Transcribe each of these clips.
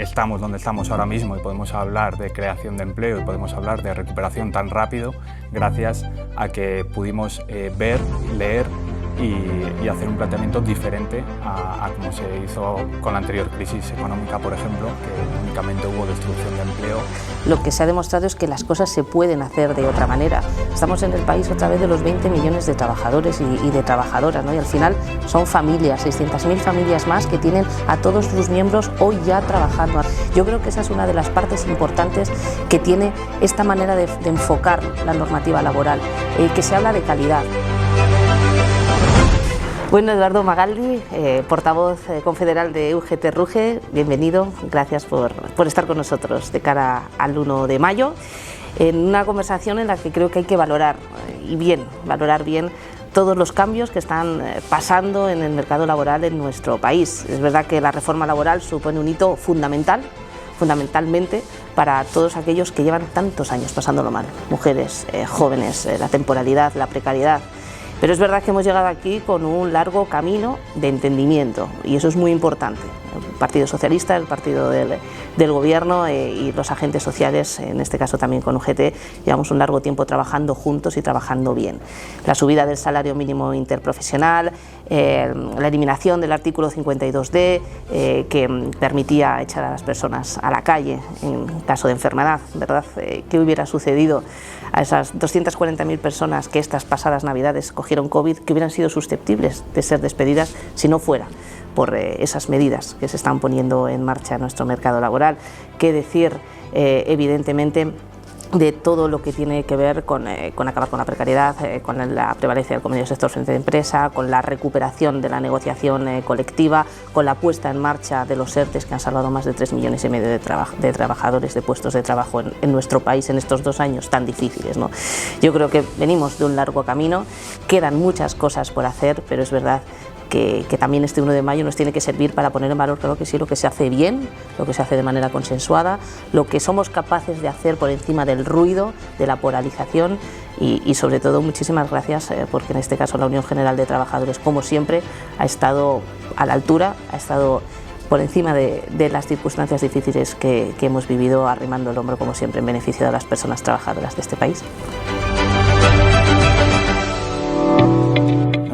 estamos donde estamos ahora mismo y podemos hablar de creación de empleo y podemos hablar de recuperación tan rápido gracias a que pudimos ver, leer y hacer un planteamiento diferente a como se hizo con la anterior crisis económica, por ejemplo, que únicamente hubo destrucción de empleo. Lo que se ha demostrado es que las cosas se pueden hacer de otra manera. Estamos en el país otra vez de los 20 millones de trabajadores y de trabajadoras, ¿no? Y al final son familias, 600.000 familias más que tienen a todos sus miembros hoy ya trabajando. Yo creo que esa es una de las partes importantes que tiene esta manera de enfocar la normativa laboral, que se habla de calidad. Bueno, Eduardo Magaldi, portavoz confederal de UGT RUGE, bienvenido, gracias por estar con nosotros de cara al 1 de mayo, en una conversación en la que creo que hay que valorar bien todos los cambios que están pasando en el mercado laboral en nuestro país. Es verdad que la reforma laboral supone un hito fundamentalmente para todos aquellos que llevan tantos años pasándolo mal, mujeres, jóvenes, la temporalidad, la precariedad. Pero es verdad que hemos llegado aquí con un largo camino de entendimiento y eso es muy importante. El Partido Socialista, el partido del Gobierno y los agentes sociales, en este caso también con UGT, llevamos un largo tiempo trabajando juntos y trabajando bien. La subida del salario mínimo interprofesional, la eliminación del artículo 52D que permitía echar a las personas a la calle en caso de enfermedad, ¿verdad? ¿Qué hubiera sucedido a esas 240.000 personas que estas pasadas Navidades cogieron COVID, que hubieran sido susceptibles de ser despedidas si no fuera por esas medidas que se están poniendo en marcha en nuestro mercado laboral? ¿Qué decir, evidentemente, de todo lo que tiene que ver con acabar con la precariedad, con la prevalencia del convenio del sector frente de empresa, con la recuperación de la negociación colectiva, con la puesta en marcha de los ERTEs que han salvado más de 3,5 millones de trabajadores de puestos de trabajo en nuestro país en estos 2 años tan difíciles, ¿no? Yo creo que venimos de un largo camino, quedan muchas cosas por hacer, pero es verdad que también este 1 de mayo nos tiene que servir para poner en valor, claro que sí, lo que se hace bien, lo que se hace de manera consensuada, lo que somos capaces de hacer por encima del ruido, de la polarización y sobre todo muchísimas gracias porque en este caso la Unión General de Trabajadores, como siempre, ha estado a la altura, ha estado por encima de las circunstancias difíciles que hemos vivido, arrimando el hombro como siempre en beneficio de las personas trabajadoras de este país.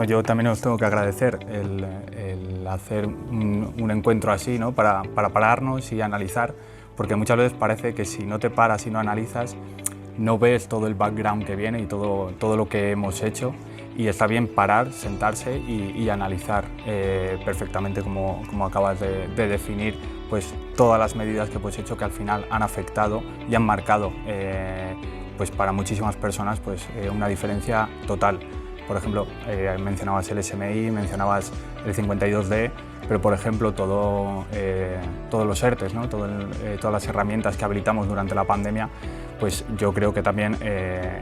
Yo también os tengo que agradecer el hacer un encuentro así, ¿no? para pararnos y analizar, porque muchas veces parece que si no te paras y no analizas, no ves todo el background que viene y todo lo que hemos hecho, y está bien parar, sentarse y analizar perfectamente como acabas de definir, pues todas las medidas que hemos hecho que al final han afectado y han marcado pues para muchísimas personas pues una diferencia total. Por ejemplo, mencionabas el SMI, mencionabas el 52D, pero por ejemplo todos los ERTEs, ¿no? Todas las herramientas que habilitamos durante la pandemia, pues yo creo que también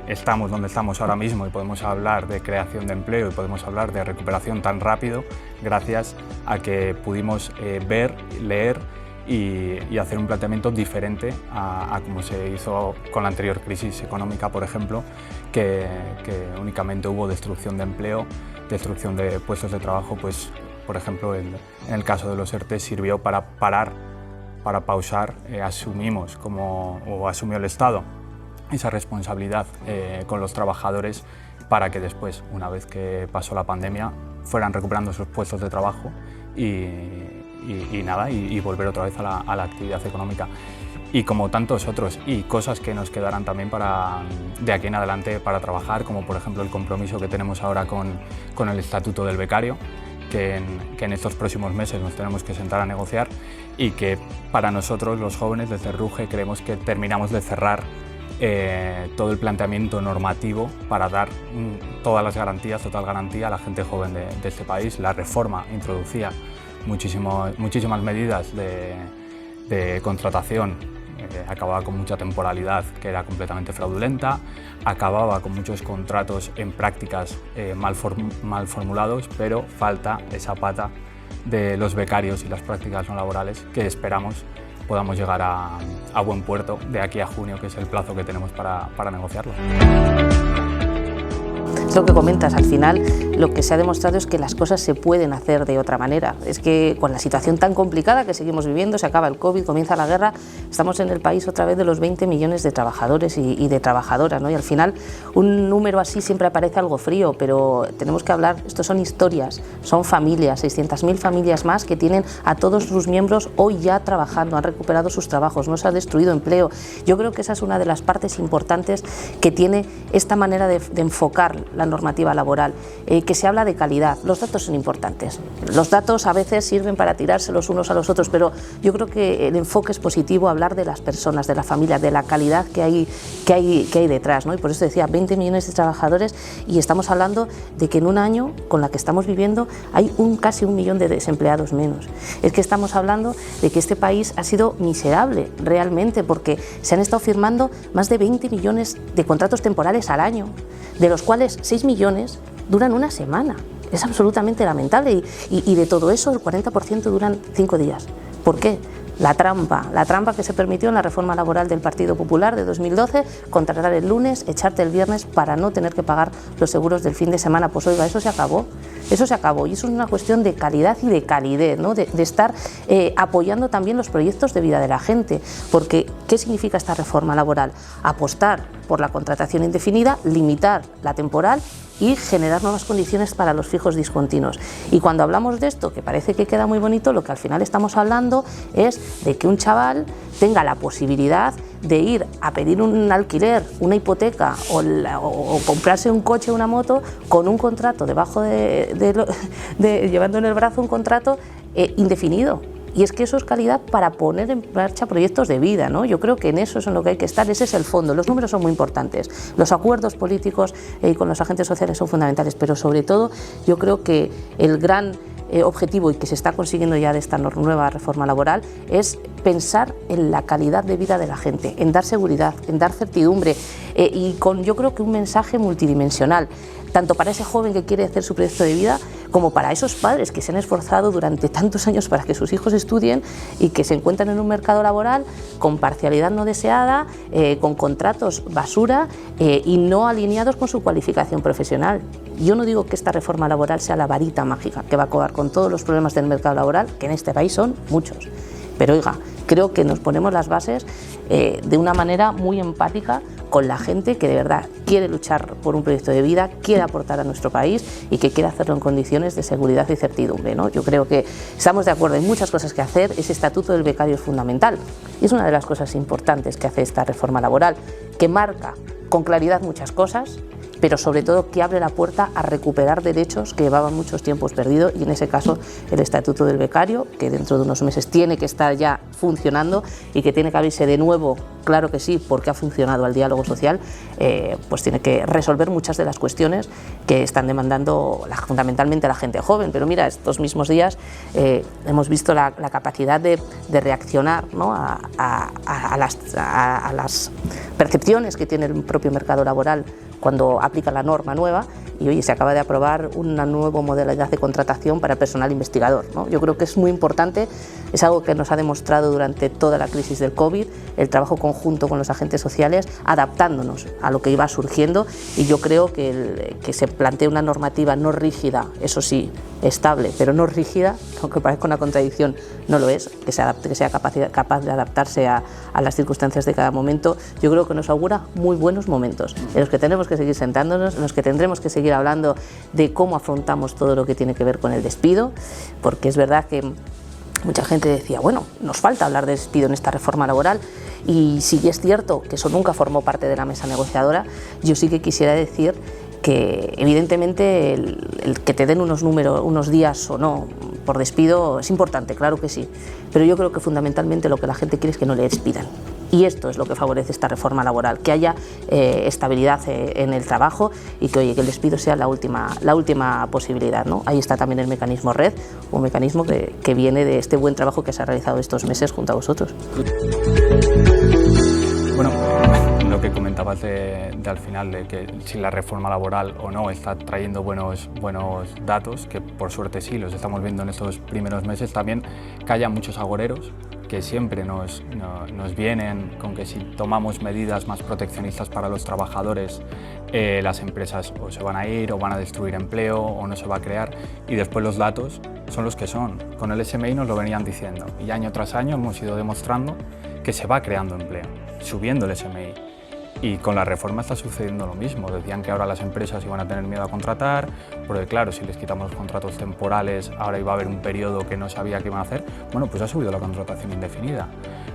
estamos donde estamos ahora mismo y podemos hablar de creación de empleo y podemos hablar de recuperación tan rápido gracias a que pudimos ver, leer y hacer un planteamiento diferente a como se hizo con la anterior crisis económica, por ejemplo, que únicamente hubo destrucción de empleo, destrucción de puestos de trabajo. Pues, por ejemplo, en el caso de los ERTE sirvió para pausar, asumió el Estado esa responsabilidad con los trabajadores para que después, una vez que pasó la pandemia, fueran recuperando sus puestos de trabajo y volver otra vez a la actividad económica. Y como tantos otros, y cosas que nos quedarán también de aquí en adelante para trabajar, como por ejemplo el compromiso que tenemos ahora con el Estatuto del Becario, que en estos próximos meses nos tenemos que sentar a negociar, y que para nosotros los jóvenes desde RUGE creemos que terminamos de cerrar todo el planteamiento normativo para dar todas las garantías, total garantía a la gente joven de este país. La reforma introducía muchísimas medidas de contratación, acababa con mucha temporalidad que era completamente fraudulenta, acababa con muchos contratos en prácticas mal formulados, pero falta esa pata de los becarios y las prácticas no laborales que esperamos podamos llegar a buen puerto de aquí a junio, que es el plazo que tenemos para negociarlo. Es lo que comentas, al final lo que se ha demostrado es que las cosas se pueden hacer de otra manera. Es que con la situación tan complicada que seguimos viviendo, se acaba el COVID, comienza la guerra, estamos en el país otra vez de los 20 millones de trabajadores y de trabajadoras, ¿no? Y al final un número así siempre parece algo frío, pero tenemos que hablar, esto son historias, son familias, 600.000 familias más que tienen a todos sus miembros hoy ya trabajando, han recuperado sus trabajos, no se ha destruido empleo. Yo creo que esa es una de las partes importantes que tiene esta manera de enfocar la normativa laboral, que se habla de calidad. Los datos son importantes, los datos a veces sirven para tirarse los unos a los otros, pero yo creo que el enfoque es positivo, hablar de las personas, de la familia, de la calidad que hay detrás, ¿no? Y por eso decía 20 millones de trabajadores, y estamos hablando de que en un año con la que estamos viviendo hay casi 1 millón de desempleados menos. Es que estamos hablando de que este país ha sido miserable realmente, porque se han estado firmando más de 20 millones de contratos temporales al año, de los cuales 6 millones duran una semana. Es absolutamente lamentable y de todo eso el 40% duran 5 días. ¿Por qué? La trampa que se permitió en la reforma laboral del Partido Popular de 2012, contratar el lunes, echarte el viernes para no tener que pagar los seguros del fin de semana. Pues oiga, eso se acabó y eso es una cuestión de calidad y de calidez, ¿no? de estar apoyando también los proyectos de vida de la gente, porque ¿qué significa esta reforma laboral? Apostar por la contratación indefinida, limitar la temporal y generar nuevas condiciones para los fijos discontinuos. Y cuando hablamos de esto, que parece que queda muy bonito, lo que al final estamos hablando es de que un chaval tenga la posibilidad de ir a pedir un alquiler, una hipoteca o comprarse un coche o una moto con un contrato debajo llevando en el brazo un contrato indefinido. Y es que eso es calidad para poner en marcha proyectos de vida, ¿no? Yo creo que en eso es en lo que hay que estar, ese es el fondo. Los números son muy importantes, los acuerdos políticos con los agentes sociales son fundamentales, pero sobre todo yo creo que el gran objetivo y que se está consiguiendo ya de esta nueva reforma laboral es pensar en la calidad de vida de la gente, en dar seguridad, en dar certidumbre y con yo creo que un mensaje multidimensional, tanto para ese joven que quiere hacer su proyecto de vida como para esos padres que se han esforzado durante tantos años para que sus hijos estudien y que se encuentran en un mercado laboral con parcialidad no deseada, con contratos basura y no alineados con su cualificación profesional. Yo no digo que esta reforma laboral sea la varita mágica que va a acabar con todos los problemas del mercado laboral, que en este país son muchos, pero oiga, creo que nos ponemos las bases de una manera muy empática con la gente que de verdad quiere luchar por un proyecto de vida, quiere aportar a nuestro país y que quiere hacerlo en condiciones de seguridad y certidumbre, ¿no? Yo creo que estamos de acuerdo, hay muchas cosas que hacer, ese estatuto del becario es fundamental y es una de las cosas importantes que hace esta reforma laboral, que marca con claridad muchas cosas, pero sobre todo que abre la puerta a recuperar derechos que llevaban muchos tiempos perdidos y en ese caso el estatuto del becario, que dentro de unos meses tiene que estar ya funcionando y que tiene que abrirse de nuevo, claro que sí, porque ha funcionado al diálogo social, pues tiene que resolver muchas de las cuestiones que están demandando fundamentalmente la gente joven. Pero mira, estos mismos días hemos visto la capacidad de reaccionar, ¿no? a las percepciones que tiene el propio mercado laboral cuando aplica la norma nueva y oye, se acaba de aprobar una nueva modalidad de contratación para el personal investigador, ¿no? Yo creo que es muy importante, es algo que nos ha demostrado durante toda la crisis del COVID, el trabajo conjunto con los agentes sociales, adaptándonos a lo que iba surgiendo y yo creo que se plantee una normativa no rígida, eso sí, estable, pero no rígida, aunque parezca una contradicción, no lo es, que se adapte, que sea capaz de adaptarse a las circunstancias de cada momento, yo creo que nos augura muy buenos momentos, en los que tenemos que seguir sentándonos, en los que tendremos que seguir hablando de cómo afrontamos todo lo que tiene que ver con el despido, porque es verdad que mucha gente decía, bueno, nos falta hablar de despido en esta reforma laboral y si es cierto que eso nunca formó parte de la mesa negociadora, yo sí que quisiera decir que evidentemente el que te den unos números, unos días o no por despido es importante, claro que sí, pero yo creo que fundamentalmente lo que la gente quiere es que no le despidan. Y esto es lo que favorece esta reforma laboral, que haya estabilidad en el trabajo y que, oye, que el despido sea la última posibilidad, ¿no? Ahí está también el mecanismo RED, un mecanismo que viene de este buen trabajo que se ha realizado estos meses junto a vosotros. Bueno, lo que comentabas de al final, de que si la reforma laboral o no está trayendo buenos datos, que por suerte sí, los estamos viendo en estos primeros meses, también que haya muchos agoreros, que siempre nos vienen con que si tomamos medidas más proteccionistas para los trabajadores, las empresas o se van a ir o van a destruir empleo o no se va a crear, y después los datos son los que son. Con el SMI nos lo venían diciendo y año tras año hemos ido demostrando que se va creando empleo, subiendo el SMI. Y con la reforma está sucediendo lo mismo. Decían que ahora las empresas iban a tener miedo a contratar, porque claro, si les quitamos los contratos temporales, ahora iba a haber un periodo que no sabía qué iban a hacer. Bueno, pues ha subido la contratación indefinida.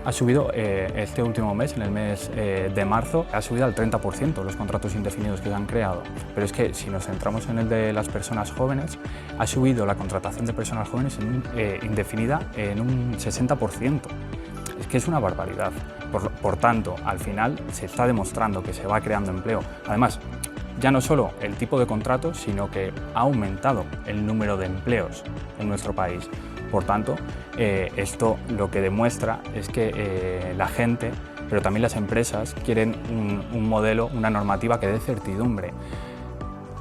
Ha subido este último mes, en el mes de marzo, ha subido al 30% los contratos indefinidos que se han creado. Pero es que si nos centramos en el de las personas jóvenes, ha subido la contratación de personas jóvenes indefinida en un 60%. Es que es una barbaridad. Por tanto, al final se está demostrando que se va creando empleo. Además, ya no solo el tipo de contratos, sino que ha aumentado el número de empleos en nuestro país. Por tanto, esto lo que demuestra es que la gente, pero también las empresas, quieren un modelo, una normativa que dé certidumbre.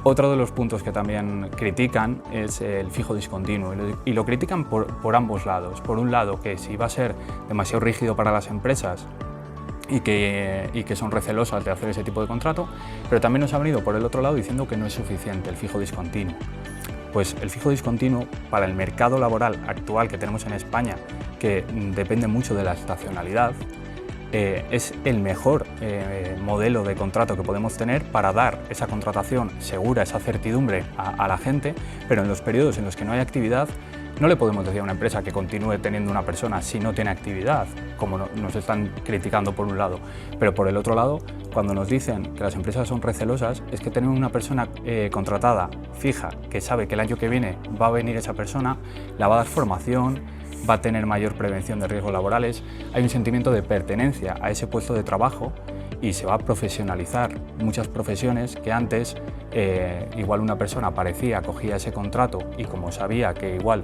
Otro de los puntos que también critican es el fijo discontinuo y lo critican por ambos lados. Por un lado, que si va a ser demasiado rígido para las empresas y que son recelosas de hacer ese tipo de contrato, pero también nos ha venido por el otro lado diciendo que no es suficiente el fijo discontinuo. Pues el fijo discontinuo para el mercado laboral actual que tenemos en España, que depende mucho de la estacionalidad, es el mejor modelo de contrato que podemos tener para dar esa contratación segura, esa certidumbre a la gente, pero en los periodos en los que no hay actividad no le podemos decir a una empresa que continúe teniendo una persona si no tiene actividad, como nos están criticando por un lado, pero por el otro lado, cuando nos dicen que las empresas son recelosas, es que tener una persona contratada fija, que sabe que el año que viene va a venir esa persona, la va a dar formación, va a tener mayor prevención de riesgos laborales, hay un sentimiento de pertenencia a ese puesto de trabajo y se va a profesionalizar muchas profesiones que antes igual una persona aparecía, cogía ese contrato y como sabía que igual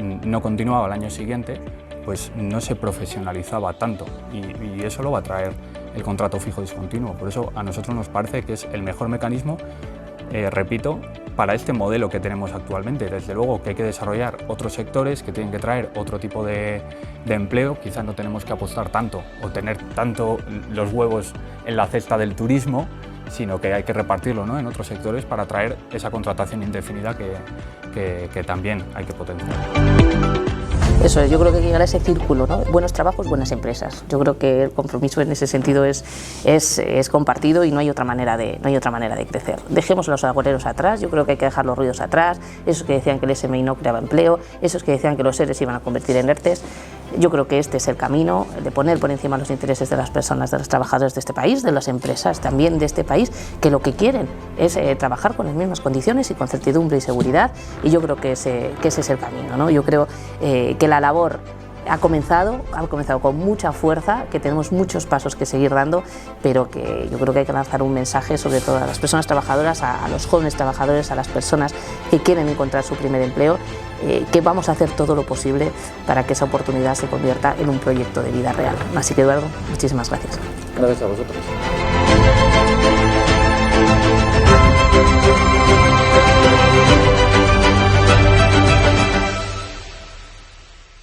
no continuaba el año siguiente, pues no se profesionalizaba tanto y eso lo va a traer el contrato fijo discontinuo. Por eso a nosotros nos parece que es el mejor mecanismo, repito, para este modelo que tenemos actualmente. Desde luego que hay que desarrollar otros sectores que tienen que traer otro tipo de empleo. Quizás no tenemos que apostar tanto o tener tanto los huevos en la cesta del turismo, sino que hay que repartirlo, ¿no?, en otros sectores para traer esa contratación indefinida que también hay que potenciar. Eso es, yo creo que hay que llegar a ese círculo, ¿no? Buenos trabajos, buenas empresas. Yo creo que el compromiso en ese sentido es compartido y no hay otra manera de crecer. Dejemos los agoreros atrás, yo creo que hay que dejar los ruidos atrás, esos que decían que el SMI no creaba empleo, esos que decían que los ERE se iban a convertir en ERTES. Yo creo que este es el camino de poner por encima los intereses de las personas, de los trabajadores de este país, de las empresas también de este país, que lo que quieren es trabajar con las mismas condiciones y con certidumbre y seguridad, y yo creo que ese es el camino, ¿no? Yo creo que la labor ha comenzado con mucha fuerza, que tenemos muchos pasos que seguir dando, pero que yo creo que hay que lanzar un mensaje sobre todo a las personas trabajadoras, a los jóvenes trabajadores, a las personas que quieren encontrar su primer empleo, que vamos a hacer todo lo posible para que esa oportunidad se convierta en un proyecto de vida real. Así que, Eduardo, muchísimas gracias. Gracias a vosotros.